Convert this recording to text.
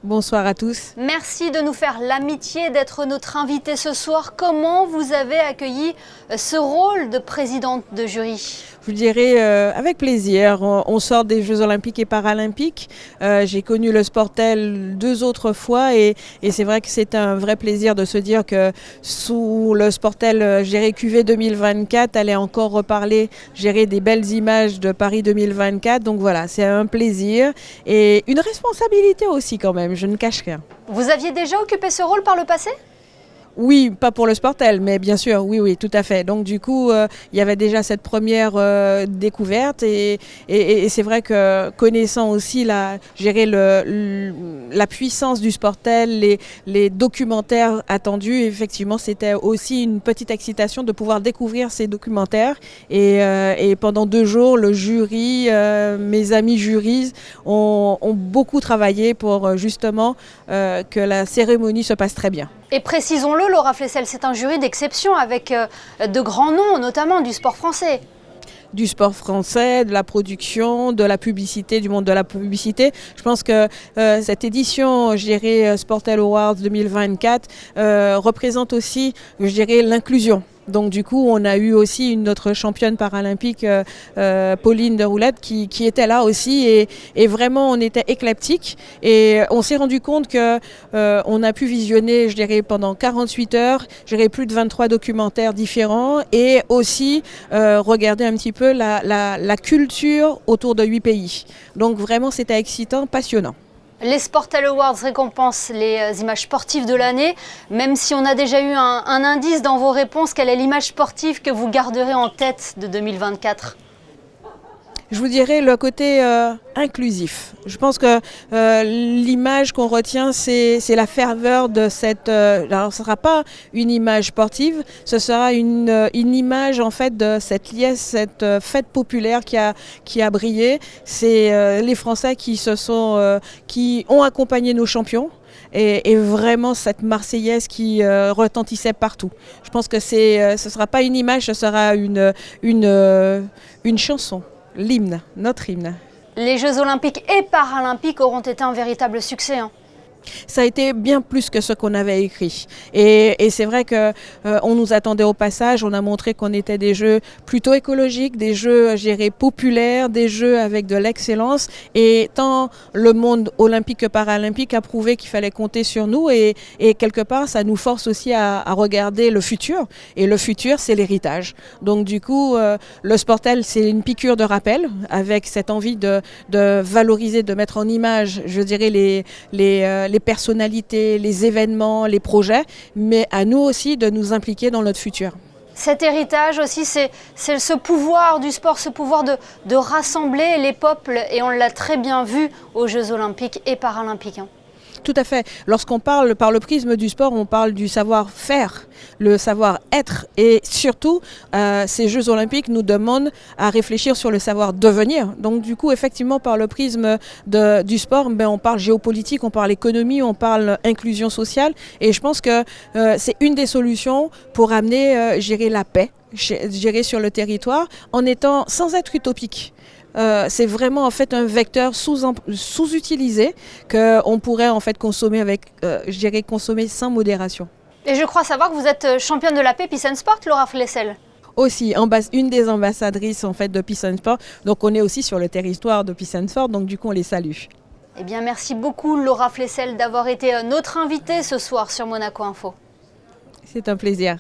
Bonsoir à tous. Merci de nous faire l'amitié d'être notre invité ce soir. Comment vous avez accueilli ce rôle de présidente de jury ? Je vous dirais avec plaisir. On sort des Jeux Olympiques et Paralympiques. J'ai connu le Sportel 2 autres fois et c'est vrai que c'est un vrai plaisir de se dire que sous le Sportel géré QV 2024, allait encore reparler, gérer des belles images de Paris 2024. Donc voilà, c'est un plaisir et une responsabilité aussi quand même, je ne cache rien. Vous aviez déjà occupé ce rôle par le passé ? Oui, pas pour le Sportel, mais bien sûr, oui, tout à fait. Donc du coup, il y avait déjà cette première découverte et c'est vrai que connaissant aussi la puissance du Sportel, les documentaires attendus, effectivement, c'était aussi une petite excitation de pouvoir découvrir ces documentaires. Et pendant 2 jours, le jury, mes amis jurys ont beaucoup travaillé pour justement que la cérémonie se passe très bien. Et précisons-le, Laura Flessel, c'est un jury d'exception avec de grands noms, notamment du sport français. Du sport français, de la production, de la publicité, du monde de la publicité. Je pense que cette édition, je dirais, Sportel Awards 2024 représente aussi, je dirais, l'inclusion. Donc du coup, on a eu aussi notre championne paralympique, Pauline de Roulette, qui était là aussi. Et vraiment, on était éclectique. Et on s'est rendu compte qu'on a pu visionner, je dirais, pendant 48 heures, je dirais, plus de 23 documentaires différents. Et aussi regarder un petit peu la culture autour de 8 pays. Donc vraiment, c'était excitant, passionnant. Les Sportel Awards récompensent les images sportives de l'année. Même si on a déjà eu un indice dans vos réponses, quelle est l'image sportive que vous garderez en tête de 2024 ? Je vous dirais le côté inclusif. Je pense que l'image qu'on retient, c'est la ferveur de cette... alors, ce ne sera pas une image sportive, ce sera une image en fait de cette liesse, cette fête populaire qui a brillé. C'est les Français qui ont accompagné nos champions. Et vraiment cette Marseillaise qui retentissait partout. Je pense que ce ne sera pas une image, ce sera une chanson. L'hymne, notre hymne. Les Jeux Olympiques et Paralympiques auront été un véritable succès. Ça a été bien plus que ce qu'on avait écrit. Et c'est vrai qu'on nous attendait au passage. On a montré qu'on était des jeux plutôt écologiques, des jeux gérés populaires, des jeux avec de l'excellence. Et tant le monde olympique que paralympique a prouvé qu'il fallait compter sur nous. Et quelque part, ça nous force aussi à regarder le futur. Et le futur, c'est l'héritage. Donc du coup, le Sportel, c'est une piqûre de rappel avec cette envie de valoriser, de mettre en image, je dirais, les personnalités, les événements, les projets, mais à nous aussi de nous impliquer dans notre futur. Cet héritage aussi, c'est ce pouvoir du sport, ce pouvoir de rassembler les peuples, et on l'a très bien vu aux Jeux Olympiques et Paralympiques. Tout à fait. Lorsqu'on parle par le prisme du sport, on parle du savoir-faire, le savoir-être. Et surtout, ces Jeux Olympiques nous demandent à réfléchir sur le savoir-devenir. Donc du coup, effectivement, par le prisme du sport, on parle géopolitique, on parle économie, on parle inclusion sociale. Et je pense que c'est une des solutions pour amener, gérer la paix, gérer sur le territoire, sans être utopique. C'est vraiment en fait un vecteur sous-utilisé qu'on pourrait en fait consommer consommer sans modération. Et je crois savoir que vous êtes championne de la paix Peace and Sport, Laura Flessel. Aussi, une des ambassadrices en fait de Peace and Sport. Donc on est aussi sur le territoire de Peace and Sport, donc du coup on les salue. Eh bien merci beaucoup Laura Flessel d'avoir été notre invitée ce soir sur Monaco Info. C'est un plaisir.